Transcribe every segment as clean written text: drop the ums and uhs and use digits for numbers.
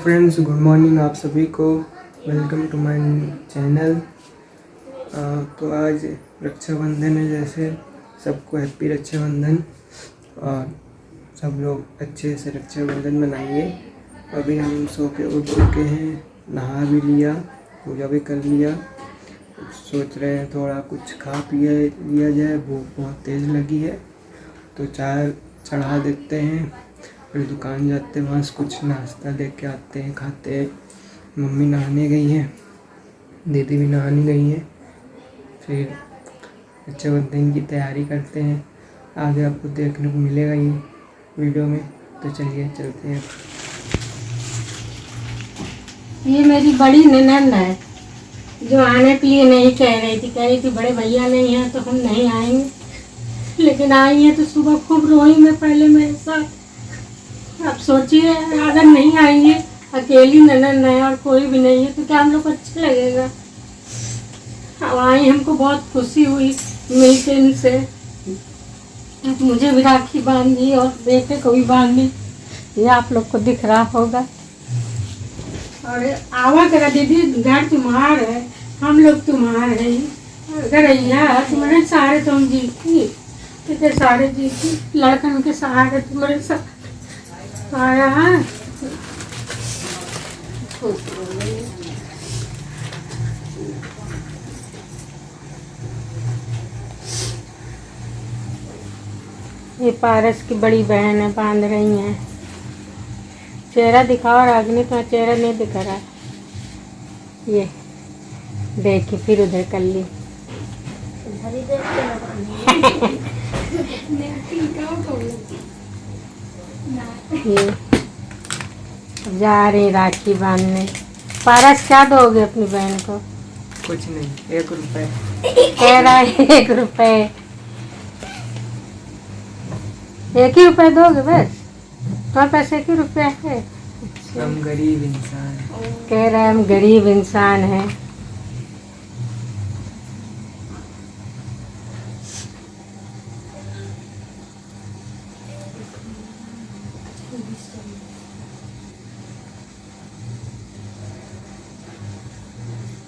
Friends, good morning आप सभी को। Welcome to my channel. तो आज रक्षाबंधन है, जैसे सबको हैप्पी रक्षाबंधन और सब लोग अच्छे से रक्षाबंधन मनाइए। अभी हम सो के उठ चुके हैं, नहा भी लिया, पूजा भी कर लिया। सोच रहे हैं थोड़ा कुछ खा पिया लिया जाए, भूख बहुत तेज़ लगी है तो चाय चढ़ा देते हैं, फिर दुकान जाते हैं, वहाँ से कुछ नाश्ता लेके आते हैं, खाते हैं। मम्मी नहाने गई हैं, दीदी भी नहाने गई हैं। फिर रक्षाबंधन की तैयारी करते हैं, आगे आपको देखने को मिलेगा ये वीडियो में। तो चलिए चलते हैं। ये मेरी बड़ी ननद है जो आने के लिए नहीं कह रही थी बड़े भैया नहीं है तो हम नहीं आएंगे, लेकिन आई है तो सुबह खूब रोई मैं पहले मेरे साथ। अब सोचिए अगर नहीं आएंगे, अकेली ननद है और कोई भी नहीं है तो क्या हम लोग को अच्छा लगेगा। अब आई, हमको बहुत खुशी हुई मिलके इनसे। मुझे भी राखी बांधी और बेटे को भी बांधी, ये आप लोग को दिख रहा होगा। और आवा करा दीदी, घर तुम्हार है, हम लोग तुम्हार है। अगर यहाँ तुम्हारे सहारे तो हम जीती, कितने सारे जीती, लड़कन के सहारे तुम्हारे साथ आया है। ये पारस की बड़ी बहन है, बांध रही हैं। चेहरा दिखाओ रागनी, तो चेहरा नहीं दिख रहा। ये देखी फिर उधर कर ली। ये जा रही राखी बांधने। पारस क्या दोगे अपनी बहन को? कुछ नहीं, 1 रुपए कह रहा है। 1 रुपए, 1 ही रुपए दोगे बस? तुम्हारे पास 1 ही रुपया है? हम गरीब इंसान। कह रहा है हम गरीब इंसान हैं।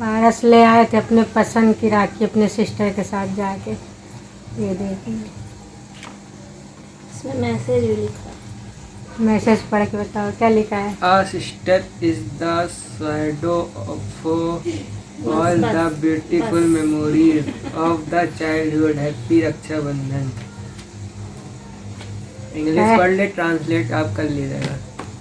पारस ले आए थे अपने पसंद की राखी अपने सिस्टर के साथ जाके। ये देखिए, इसमें मैसेज भी लिखा है। मैसेज पढ़ के बताओ क्या लिखा है। Our sister is the shadow of all the beautiful memories of the childhood. Happy Rakshabandhan. English पढ़ ले, ट्रांसलेट आप कर लीजिएगा।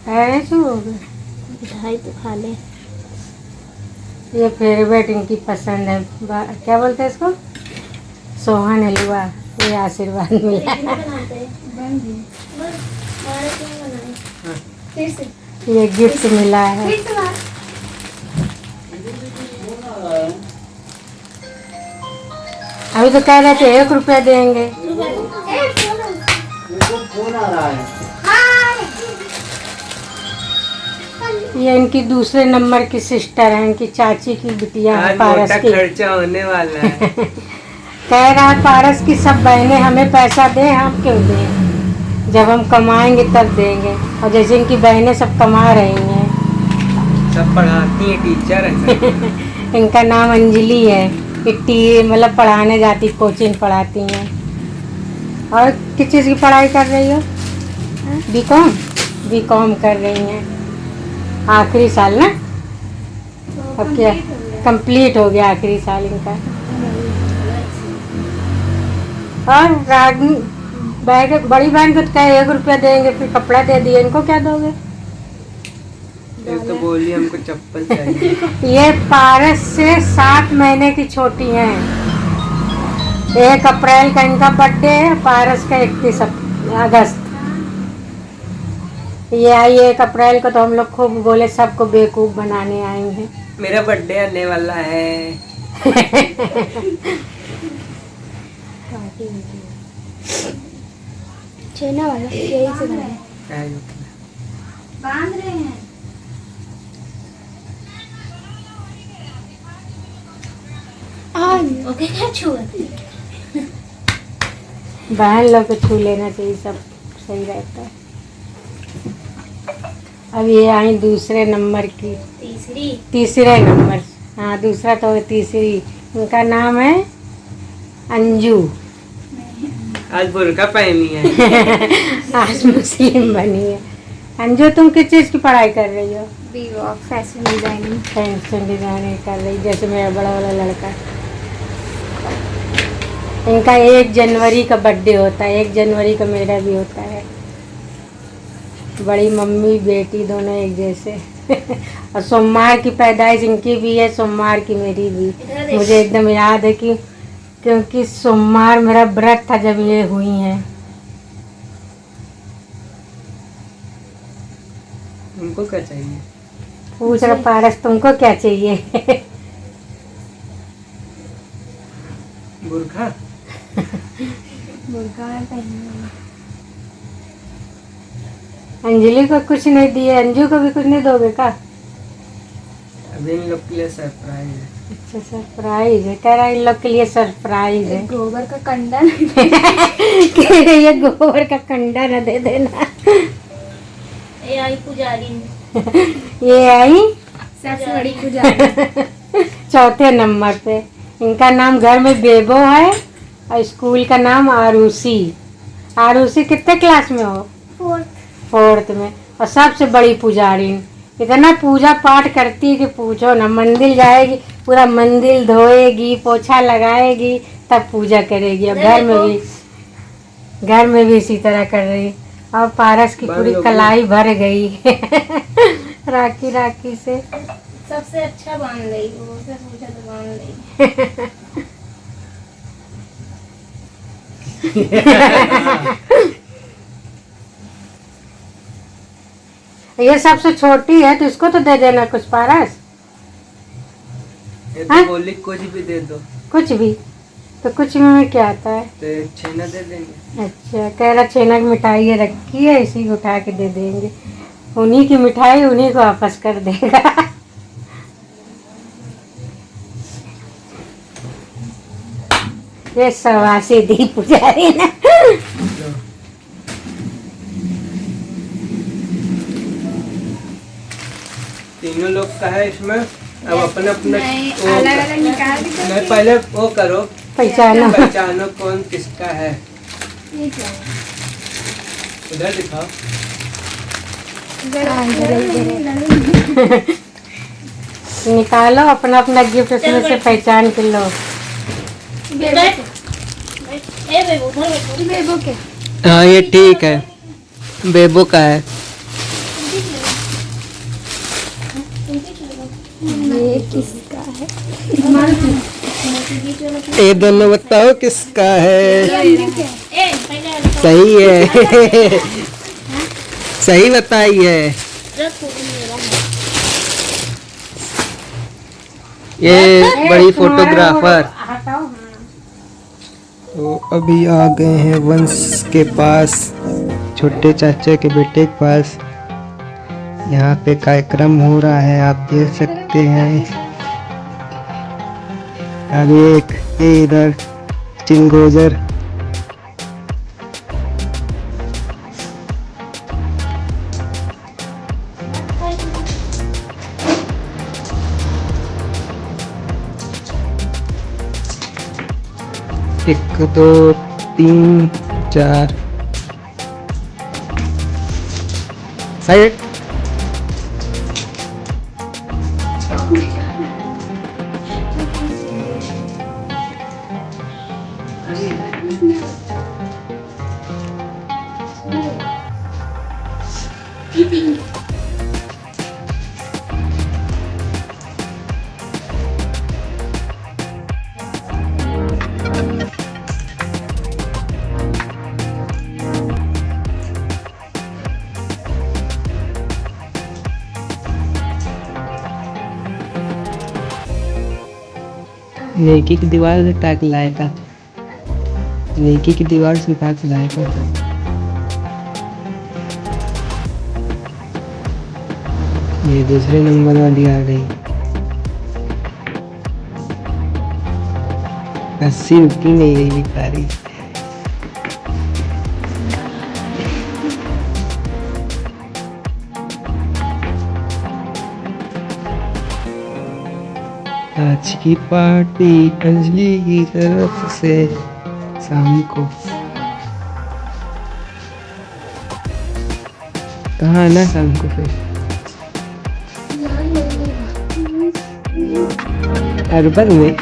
है जो मिठाई तो खा ले। ये फेवरेट इनकी पसंद है, क्या बोलते हैं इसको, सोहन हलवा। ये आशीर्वाद मिला। ये गिफ्ट मिला है। अभी तो कह रहे थे 1 रुपया देंगे। ये इनकी दूसरे नंबर की सिस्टर है, इनकी चाची की बिटिया है पारस की। खर्चा होने वाला है। कह रहा है पारस की सब बहनें हमें पैसा दें, हम क्यों दें, जब हम कमाएंगे तब देंगे। और जैसे इनकी बहनें सब कमा रही हैं, सब पढ़ाती हैं, टीचर है। इनका नाम अंजलि है, मतलब पढ़ाने जाती, कोचिंग पढ़ाती हैं। और किस चीज़ की पढ़ाई कर रही हो? बीकॉम कर रही हैं, आखिरी साल ना। अब क्या कंप्लीट हो गया आखिरी साल इनका। और रागनी बड़ी बहन को तो क्या 1 रुपया देंगे, फिर कपड़ा दे दिए, इनको क्या दोगे? ये तो बोली हमको चप्पल चाहिए। ये पारस से 7 महीने की छोटी हैं। 1 अप्रैल का इनका बर्थडे है, पारस का 31 अगस्त। ये आई 1 अप्रैल को, तो हम लोग खूब बोले सबको बेवकूफ़ बनाने आएंगे। मेरा बर्थडे आने वाला है। छेना वाला यही से बांध रहे हैं। ओके क्या छुआ? बहन लोग को छू लेना चाहिए, सब सही रहता है। अब ये आई दूसरे नंबर की, तीसरे नंबर। हाँ दूसरा तो तीसरी। उनका नाम है अंजू। आज बुर्का पहनी है। आज मुस्लिम बनी है। अंजू तुम किस चीज़ की पढ़ाई कर रही हो? बीवॉक फैशन डिजाइनिंग। फैशन डिजाइनिंग कर रही, जैसे मेरा बड़ा वाला लड़का। इनका 1 जनवरी का बर्थडे होता है, 1 जनवरी का मेरा भी होता है। बड़ी मम्मी बेटी दोनों एक जैसे। और सोमवार की पैदाइश इनकी भी है, सोमवार की मेरी भी। मुझे एकदम याद है कि क्योंकि सोमवार मेरा व्रत था जब ये हुई हैं। उनको क्या चाहिए? पूछ रहा पारस तुमको क्या चाहिए? बुर्का। बुर्का में पहनने। अंजलि को कुछ नहीं दिए, अंजू को भी कुछ नहीं दोगे का? अभी इन लोग के लिए सरप्राइज है। अच्छा सरप्राइज है, कह रहा इन लोग के लिए सरप्राइज है। गोबर का कंडा। कह रही है गोबर का कंडा न दे देना। ये आई पुजारी। ये आई सबसे बड़ी पुजारी। चौथे नंबर पे। इनका नाम घर में बेबो है और स्कूल का नाम आरुषि। आरुषि कितने क्लास में हो? 4th में। और सबसे बड़ी पुजारी, इतना पूजा पाठ करती है कि पूछो ना। मंदिर जाएगी, पूरा मंदिर धोएगी, पोछा लगाएगी, तब पूजा करेगी। और घर में भी इसी तरह कर रही। और पारस की पूरी कलाई भर गई। राखी राखी से सबसे अच्छा बांध रही वो, से पूछा तो बांध रही। ये सबसे छोटी है तो इसको तो दे देना कुछ पारस। ये तो बोली कुछ भी दे दो। कुछ भी तो कुछ में क्या आता है? तो छेना दे देंगे। अच्छा कह रहा छेना की मिठाई ये रखी है, इसी को उठा के दे देंगे। उन्हीं की मिठाई उन्हीं को वापस कर देगा। ये सवासी दी पुजारी ना। तीनों लोग का है इसमें। अब अपना अपना अलग अलग निकाल के नहीं, पहले वो करो, पहचानो कौन किसका है। ये क्या है? उधर दिखाओ। निकालो अपना अपना गिफ्ट, उसमें से पहचान के लो। बेबो के। हाँ ये ठीक है, बेबो का है। ये किसका है? ये दोनों बताओ किसका है। सही है। सही बताइए। ये बड़ी फोटोग्राफर। तो अभी आ गए हैं वंश के पास, छोटे चाचा के बेटे के पास। यहाँ पे कार्यक्रम हो रहा है, आप देख सकते हैं। अभी एक ये इधर चिंगोजर। एक दो तीन चार साइड। नेकी की दीवार से टाक लाएगा, नेकी की दीवार से टाक लाएगा। ये दूसरे नंबर वाली आ गई। 80 रुपये नहीं है ये कारी। आज की पार्टी अंजलि की तरफ से शाम को। कहाँ आना शाम को फिर? अर्बन में।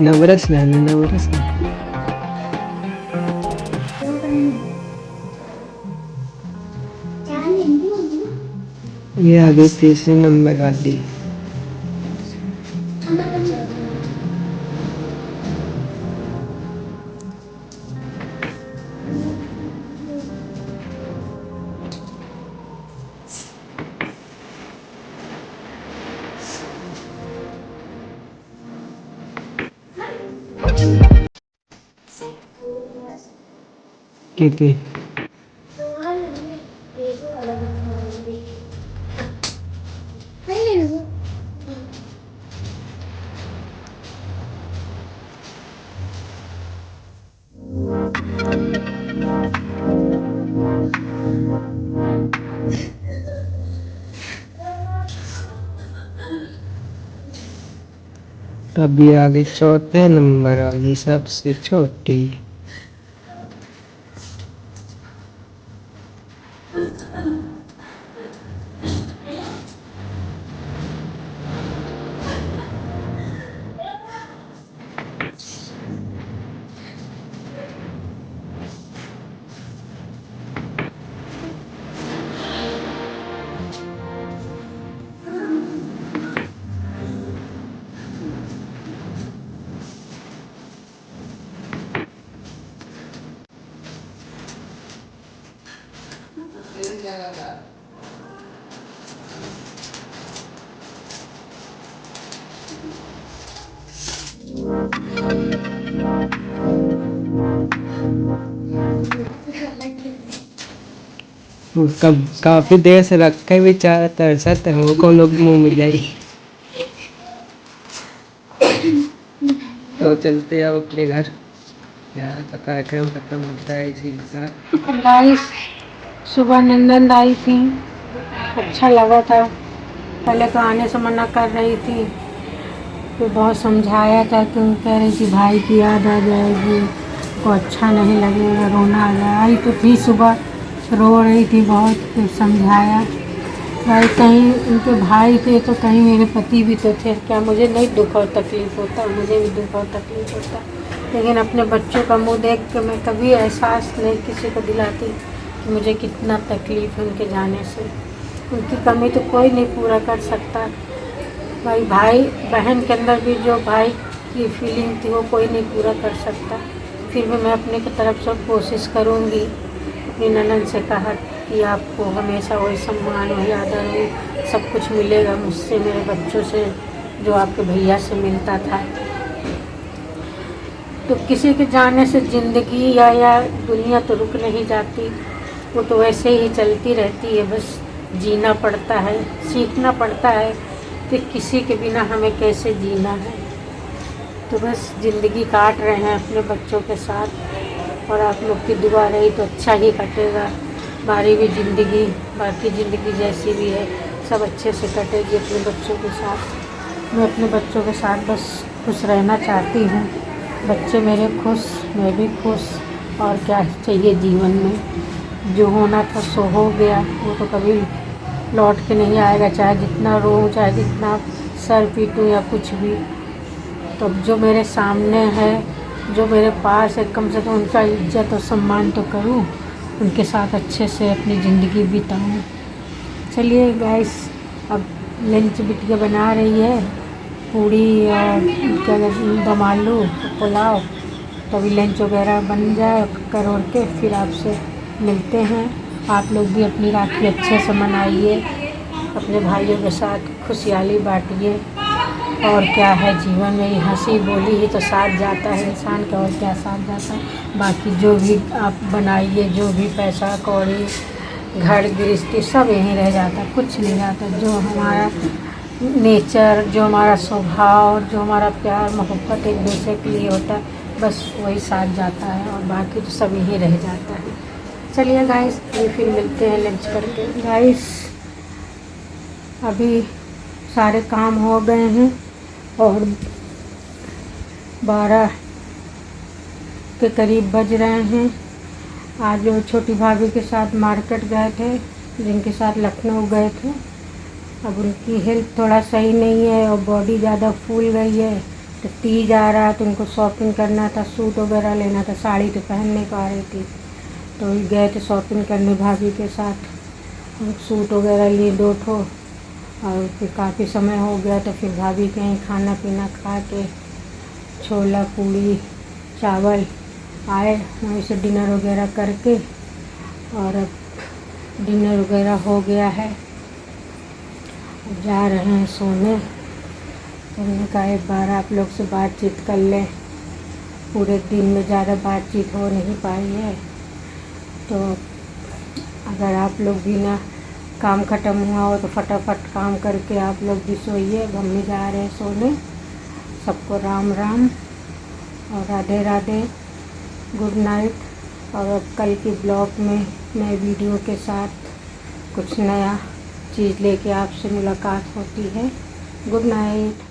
नवरस ना नवरस ना। ये आगे तीसरे नंबर वाली। के अभी आगे चौथे नंबर वाली सबसे छोटी। कब काफी देर से रखे बेचारा तरसत है वो को लोग मुंह मिल जाए। तो चलते अब अपने घर। यहाँ का कार्यक्रम खत्म होता है इसी के साथ। गाइस सुबह नंदन आई थी, अच्छा लगा था। पहले तो आने से मना कर रही थी, फिर बहुत समझाया था कि कह रही थी भाई की याद आ जाएगी, को अच्छा नहीं लगेगा, रोना आ जाए। आई तो थी सुबह, रो रही थी बहुत, फिर समझाया। भाई कहीं उनके भाई थे तो कहीं मेरे पति भी तो थे, क्या मुझे नहीं दुख और तकलीफ़ होता? मुझे भी दुख और तकलीफ़ होता, लेकिन अपने बच्चों का मुंह देख के मैं कभी एहसास नहीं किसी को दिलाती कि मुझे कितना तकलीफ़ है उनके जाने से। उनकी कमी तो कोई नहीं पूरा कर सकता। भाई बहन के अंदर भी जो भाई की फीलिंग थी वो कोई नहीं पूरा कर सकता। फिर भी मैं अपने की तरफ से कोशिश करूँगी। अपनी ननद से कहा कि आपको हमेशा वही सम्मान, वही आदर, वही सब कुछ मिलेगा मुझसे, मेरे बच्चों से, जो आपके भैया से मिलता था। तो किसी के जाने से ज़िंदगी या दुनिया तो रुक नहीं जाती, वो तो वैसे ही चलती रहती है। बस जीना पड़ता है, सीखना पड़ता है कि किसी के बिना हमें कैसे जीना है। तो बस ज़िंदगी काट रहे हैं अपने बच्चों के साथ, और आप लोग की दुआ रही तो अच्छा ही कटेगा। हमारी भी ज़िंदगी, बाकी ज़िंदगी जैसी भी है, सब अच्छे से कटेगी अपने बच्चों के साथ। मैं अपने बच्चों के साथ बस खुश रहना चाहती हूँ। बच्चे मेरे खुश, मैं भी खुश, और क्या चाहिए जीवन में। जो होना था सो हो गया, वो तो कभी लौट के नहीं आएगा, चाहे जितना रोऊँ, चाहे जितना सर पीटूँ या कुछ भी। तो जो मेरे सामने है, जो मेरे पास है, कम से कम उनका इज्जत और सम्मान तो करूँ, उनके साथ अच्छे से अपनी ज़िंदगी बिताऊँ। चलिए गाइस, अब लंच बिटिया बना रही है, पूड़ी और क्या दम आलू पुलाव। तो अभी लंच वगैरह बन जाए कर के फिर आपसे मिलते हैं। आप लोग भी अपनी राखी अच्छे से मनाइए, अपने भाइयों के साथ खुशहाली बांटिए। और क्या है जीवन में, ये हंसी बोली ही तो साथ जाता है इंसान का, और क्या साथ जाता है। बाकी जो भी आप बनाइए, जो भी पैसा कौड़ी घर गृहस्थी सब यहीं रह जाता, कुछ नहीं जाता। जो हमारा नेचर, जो हमारा स्वभाव, जो हमारा प्यार मोहब्बत एक दूसरे के लिए होता है, बस वही साथ जाता है, और बाकी तो सब यहीं रह जाता है। चलिए गाइस, अभी फिर मिलते हैं लंच करके। गाइस अभी सारे काम हो गए हैं और 12 के करीब बज रहे हैं। आज जो छोटी भाभी के साथ मार्केट गए थे, जिनके साथ लखनऊ गए थे। अब उनकी हेल्थ थोड़ा सही नहीं है और बॉडी ज़्यादा फूल गई है, तो तीज आ रहा है तो उनको शॉपिंग करना था, सूट वगैरह लेना था। साड़ी तो पहन नहीं पा रही थी, तो गए थे शॉपिंग करने भाभी के साथ। सूट वगैरह लिए 2 ठो, और फिर काफ़ी समय हो गया, तो फिर भाभी के यहाँ खाना पीना खा के छोला पूड़ी चावल आए, वहीं से डिनर वगैरह करके, और अब डिनर वगैरह हो गया है, अब जा रहे हैं सोने। हमने कहा एक बार आप लोग से बातचीत कर लें, पूरे दिन में ज़्यादा बातचीत हो नहीं पाई है, तो अगर आप लोग भी ना काम ख़त्म हुआ हो तो फटाफट काम करके आप लोग भी सोइए। अब हम भी जा रहे हैं सोने। सबको राम राम और राधे राधे, गुड नाइट। और अब कल के ब्लॉग में नए वीडियो के साथ कुछ नया चीज़ लेके आपसे मुलाकात होती है। Good night.